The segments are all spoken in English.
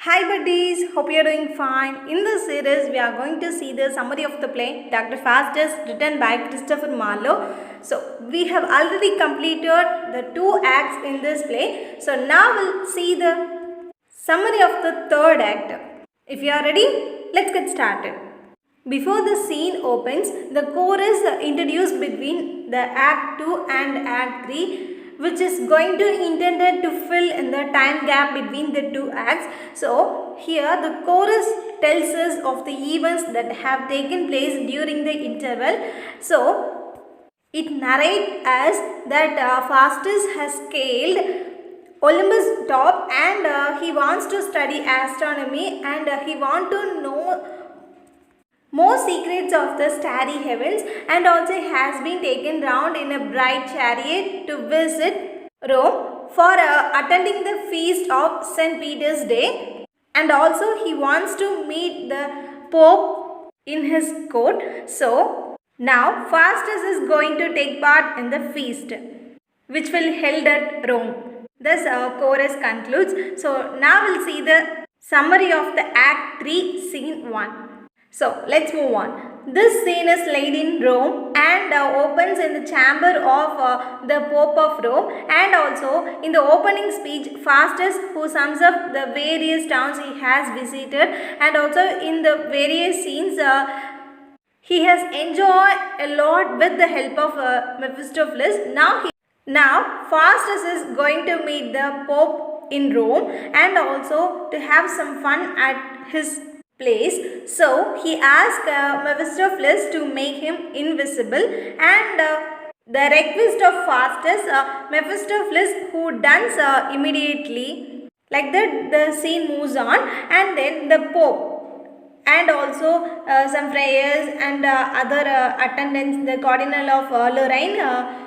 Hi buddies, hope you are doing fine. In this series, we are going to see the summary of the play Dr.Faustus written by Christopher Marlowe. So, we have already completed the two acts in this play. So, now we'll see the summary of the third act. If you are ready, let's get started. Before the scene opens, the chorus introduced between the Act 2 and Act 3, which is going to intended to fill in the time gap between the two acts. So here the chorus tells us of the events that have taken place during the interval. So it narrates us that Faustus has scaled Olympus top and he wants to study astronomy and he wants to know more secrets of the starry heavens, and also has been taken round in a bright chariot to visit Rome for attending the feast of St. Peter's Day, and also he wants to meet the Pope in his court. So now Faustus is going to take part in the feast which will held at Rome. Thus chorus concludes. So now we'll see the summary of the Act 3 Scene 1. So let's move on. This scene is laid in Rome and opens in the chamber of the Pope of Rome, and also in the opening speech Faustus, who sums up the various towns he has visited, and also in the various scenes he has enjoyed a lot with the help of Mephistopheles. Now Faustus is going to meet the Pope in Rome and also to have some fun at his place. So he asked Mephistopheles to make him invisible, and the request of Faustus, Mephistopheles who does immediately. Like that the scene moves on, and then the Pope and also some friars and other attendants, the Cardinal of Lorraine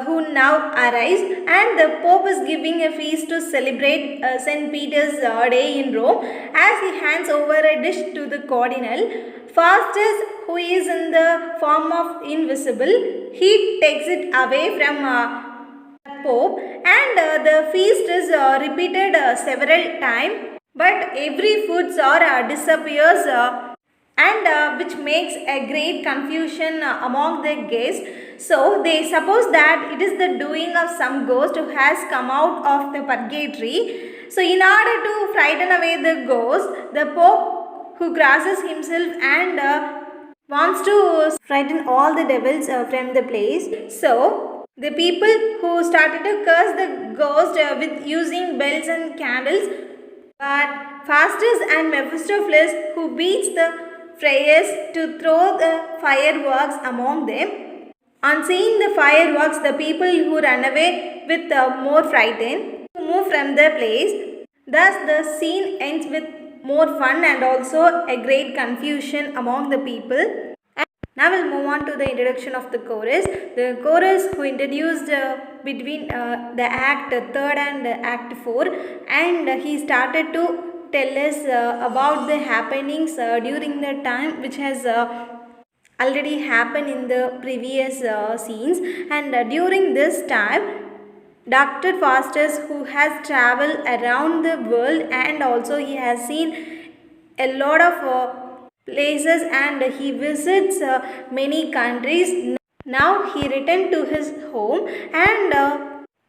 who now arrives, and the Pope is giving a feast to celebrate St. Peter's Day in Rome. As he hands over a dish to the Cardinal, Faustus, who is in the form of invisible, he takes it away from Pope, and the feast is repeated several times, but every food disappears and which makes a great confusion among the guests. So they suppose that it is the doing of some ghost who has come out of the purgatory. So in order to frighten away the ghost, the Pope, who crosses himself and wants to frighten all the devils from the place. So the people who started to curse the ghost with using bells and candles, but Faustus and Mephistopheles, who beats the friars to throw the fireworks among them. On seeing the fireworks, the people who run away with more frightened move from the place. Thus the scene ends with more fun and also a great confusion among the people. And now we'll move on to the introduction of the chorus. The chorus who introduced between the Act 3 and Act 4, and he started to tell us about the happenings during the time which has already happened in the previous scenes. And during this time, Dr. Faustus, who has traveled around the world and also he has seen a lot of places and he visits many countries. Now he returned to his home, and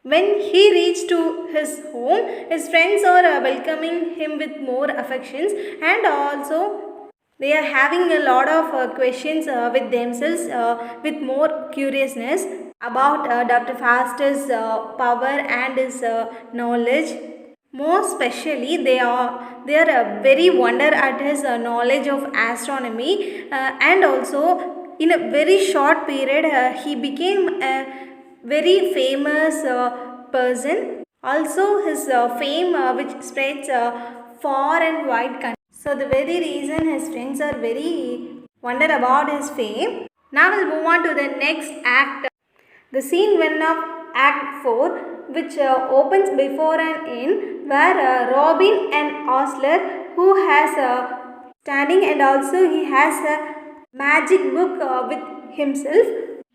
when he reached to his home, his friends are welcoming him with more affections, and also they are having a lot of questions with themselves with more curiousness about Dr. Faustus' power and his knowledge. More especially, they are very wonder at his knowledge of astronomy, and also in a very short period he became a very famous person. Also his fame which spreads far and wide. So the very reason his friends are very wonder about his fame. Now we'll move on to the next act. The scene 1 of Act 4, which opens before an inn where Robin and Osler, who has standing, and also he has a magic book with himself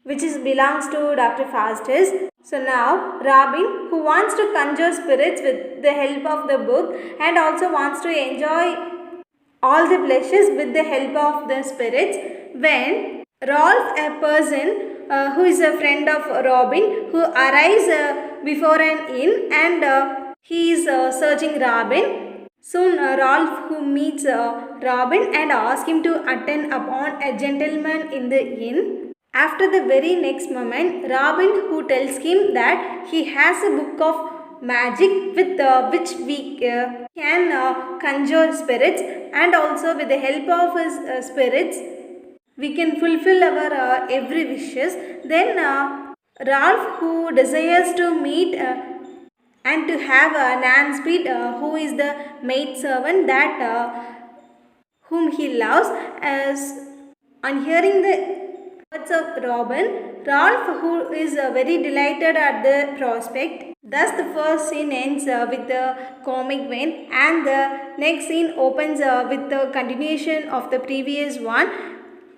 which belongs to Dr. Faustus. So now Robin, who wants to conjure spirits with the help of the book and also wants to enjoy all the pleasures with the help of the spirits, when Rolf, a person who is a friend of Robin, who arrives before an inn and he is searching Robin. Soon Rolf, who meets Robin and asks him to attend upon a gentleman in the inn. After the very next moment, Robin, who tells him that he has a book of magic with which we can conjure spirits, and also with the help of his spirits we can fulfill our every wishes. Then Ralph, who desires to meet and to have Nan Speed, who is the maid servant that whom he loves, as on hearing the words of Robin, Ralph, who is very delighted at the prospect. Thus, the first scene ends with the comic vein, and the next scene opens with the continuation of the previous one.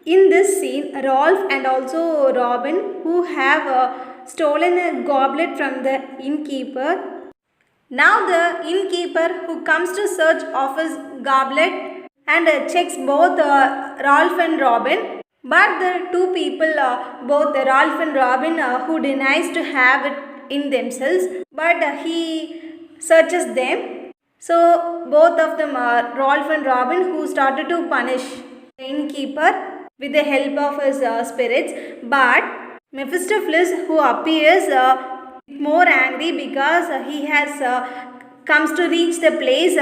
In this scene, Rolf and also Robin, who have stolen a goblet from the innkeeper. Now the innkeeper, who comes to search of his goblet and checks both Rolf and Robin. But the two people, both Rolf and Robin, who denies to have it in themselves, but he searches them. So both of them, Rolf and Robin, who started to punish the innkeeper with the help of his spirits, but Mephistopheles, who appears more angry because he has comes to reach the place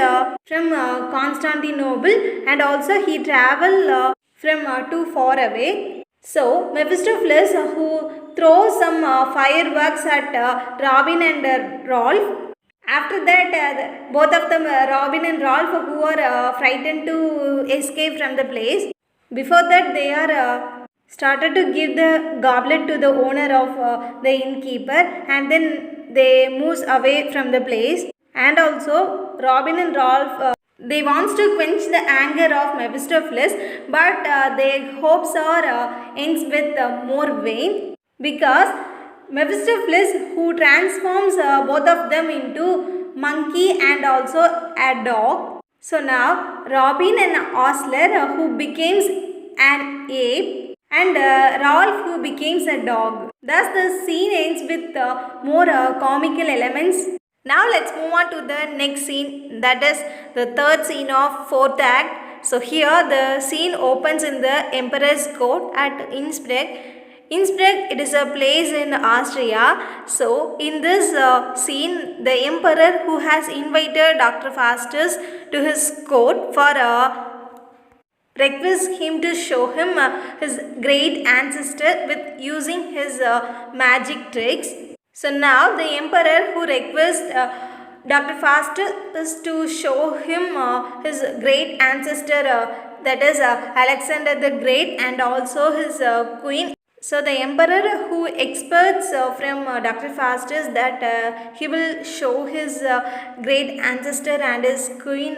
from Constantinople, and also he travel from too far away. So Mephistopheles, who throws some fireworks at Robin and Rolf. After that, both of them, Robin and Rolf, who are frightened to escape from the place. Before that, they are started to give the goblet to the owner of the innkeeper, and then they moves away from the place. And also, Robin and Rolf, they wants to quench the anger of Mephistopheles, but their hopes are ends with more vain, because Mephistopheles, who transforms both of them into monkey and also a dog. So now Robin and Osler, who becomes an ape, and Rolf, who becomes a dog. Thus the scene ends with more comical elements. Now let's move on to the next scene, that is the third scene of fourth act. So here the scene opens in the Emperor's court at Innsbruck. Innsbruck, it is a place in Austria. So in this scene, the emperor, who has invited Dr.Faustus to his court for requests him to show him his great ancestor with using his magic tricks. So now the emperor, who requests Dr. Faustus to show him his great ancestor, that is Alexander the Great, and also his queen. So the emperor, who expects from Dr. Faustus that he will show his great ancestor and his queen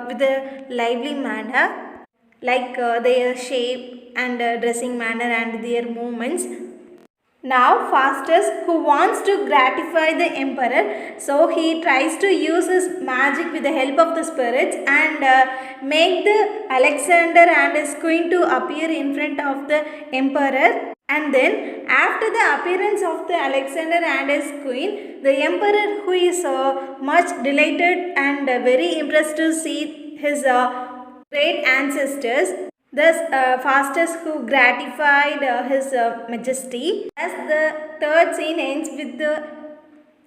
with a lively manner, like their shape and dressing manner and their movements. Now Faustus, who wants to gratify the emperor, so he tries to use his magic with the help of the spirits and make the Alexander and his queen to appear in front of the emperor. And then after the appearance of the Alexander and his queen, the emperor, who is much delighted and very impressed to see his great ancestors. Thus Faustus, who gratified his majesty. As the third scene ends with the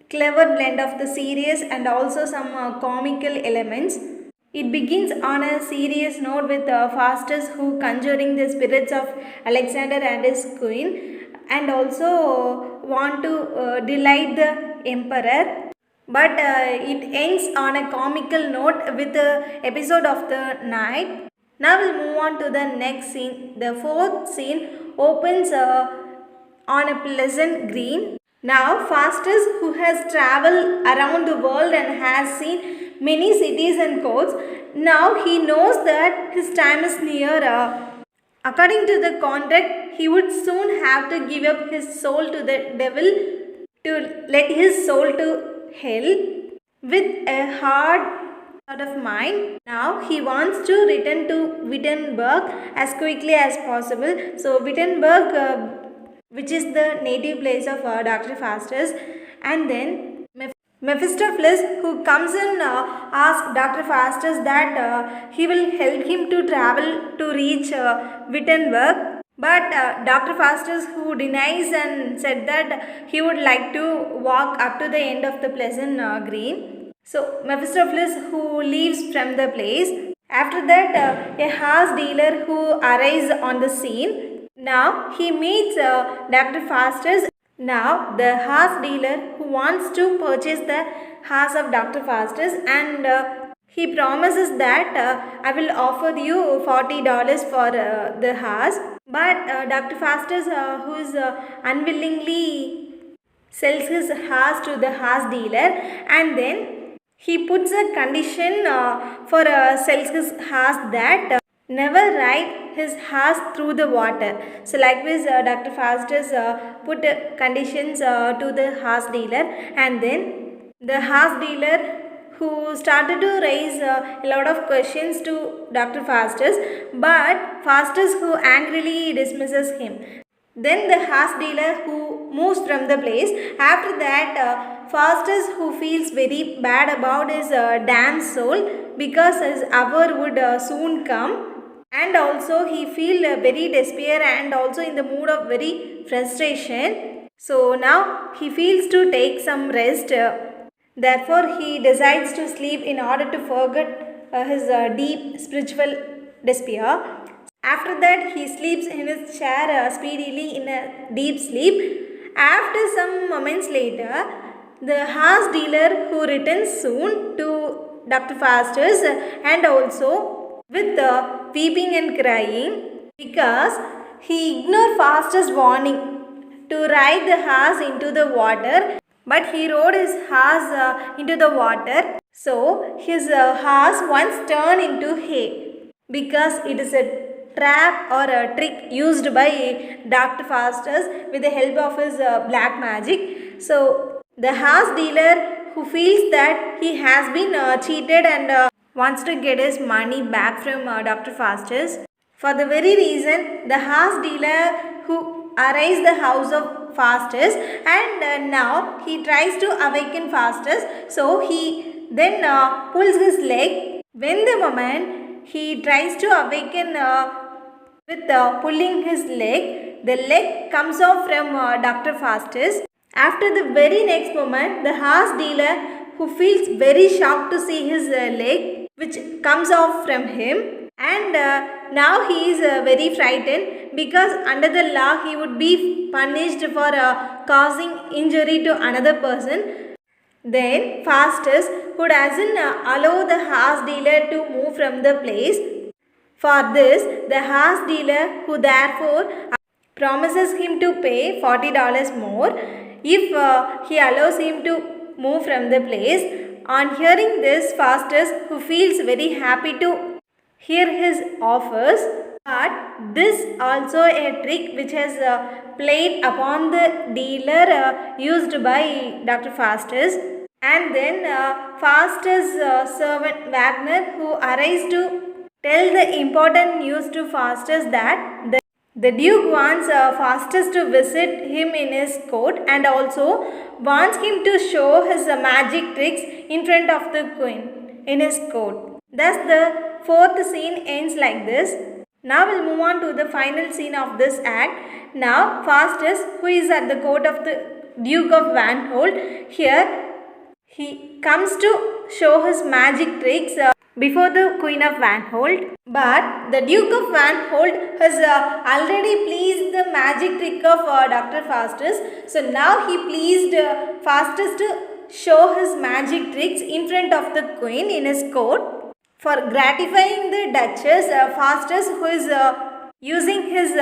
clever blend of the serious and also some comical elements. It begins on a serious note with Faustus, who conjuring the spirits of Alexander and his queen, and also want to delight the emperor. But it ends on a comical note with the episode of the night. Now we'll move on to the next scene. The fourth scene opens on a pleasant green. Now Faustus, who has traveled around the world and has seen many cities and courts, now he knows that his time is near. According to the contract, he would soon have to give up his soul to the devil to let his soul to hell with a hard sort of mind. Now he wants to return to Wittenberg as quickly as possible. So Wittenberg, which is the native place of Dr. Faustus, and then Mephistopheles, who comes and asks Dr. Faustus that he will help him to travel to reach Wittenberg. But Dr. Faustus, who denies and said that he would like to walk up to the end of the pleasant green. So Mephistopheles, who leaves from the place. After that, a horse dealer who arrives on the scene. Now he meets Dr. Faustus. Now the horse dealer who wants to purchase the horse of Dr. Faustus, and he promises that I will offer you $40 for the horse. But Dr. Faustus, who is unwillingly sells his horse to the horse dealer, and then he puts a condition for sells his horse that never ride his horse through the water. So likewise, Dr. Faustus put conditions to the horse dealer, and then the horse dealer who started to raise a lot of questions to Dr. Faustus, but Faustus who angrily dismisses him. Then the horse dealer who moves from the place. After that, Faustus, who feels very bad about his damned soul because his hour would soon come, and also he feel very despair and also in the mood of very frustration. So now he feels to take some rest. Therefore, he decides to sleep in order to forget his deep spiritual despair. After that, he sleeps in his chair speedily in a deep sleep. After some moments later, the horse dealer who returns soon to Dr. Faustus, and also with weeping and crying because he ignored Faustus' warning to ride the horse into the water. But he rode his horse into the water, so his horse once turned into hay because it is a trap or a trick used by Dr. Faustus with the help of his black magic. So the horse dealer who feels that he has been cheated and wants to get his money back from Dr. Faustus. For the very reason, the horse dealer who arrives the house of Faustus, and now he tries to awaken Faustus. So he then pulls his leg. When the moment he tries to awaken with pulling his leg, the leg comes off from Dr. Faustus. After the very next moment, the horse dealer who feels very shocked to see his leg which comes off from him, and now he is very frightened because under the law he would be punished for causing injury to another person. Then Faustus, who doesn't allow the horse dealer to move from the place. For this, the horse dealer, who therefore promises him to pay $40 more if he allows him to move from the place. On hearing this, Faustus, who feels very happy to hear his offers, but this also a trick which has played upon the dealer used by Dr. Faustus. And then Faustus' servant Wagner, who arrives to tell the important news to Faustus that the Duke wants Faustus to visit him in his court, and also wants him to show his magic tricks in front of the queen in his court. Thus the fourth scene ends like this. Now we'll move on to the final scene of this act. Now Faustus, who is at the court of the Duke of Vanhold, here he comes to show his magic tricks before the Queen of Vanhold. But the Duke of Vanhold has already pleased the magic trick of Dr. Faustus. So now he pleased Faustus to show his magic tricks in front of the Queen in his court. For gratifying the Duchess, Faustus, who is using his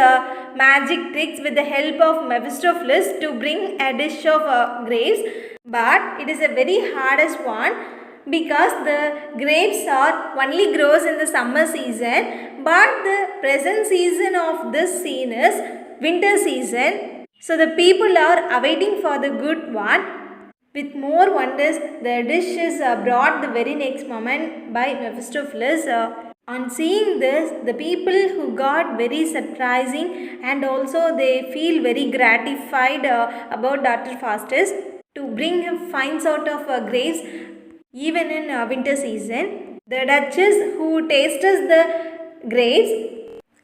magic tricks with the help of Mephistopheles to bring a dish of grapes. But it is a very hardest one, because the grapes are only grows in the summer season, but the present season of this scene is winter season. So the people are awaiting for the good one. With more wonders, the dish is brought the very next moment by Mephistopheles. On seeing this, the people who got very surprising and also they feel very gratified about Dr. Faustus to bring him fine sort of grapes even in winter season. The Duchess who tastes the grapes,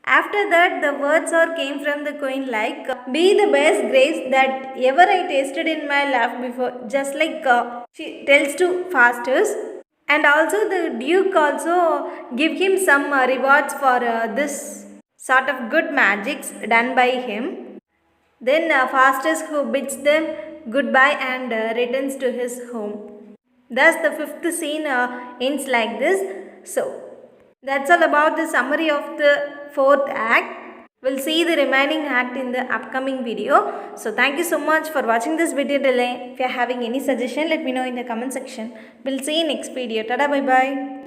after that the words are came from the queen like, be the best grapes that ever I tasted in my life before, just like she tells to Faustus. And also the duke also give him some rewards for this sort of good magics done by him. Then Faustus who bids them goodbye and returns to his home. Thus the fifth scene ends like this. So that's all about the summary of the fourth act. We'll see the remaining act in the upcoming video. So thank you so much for watching this video till end. If you're having any suggestion, let me know in the comment section. We'll see you next video. Tada, bye bye.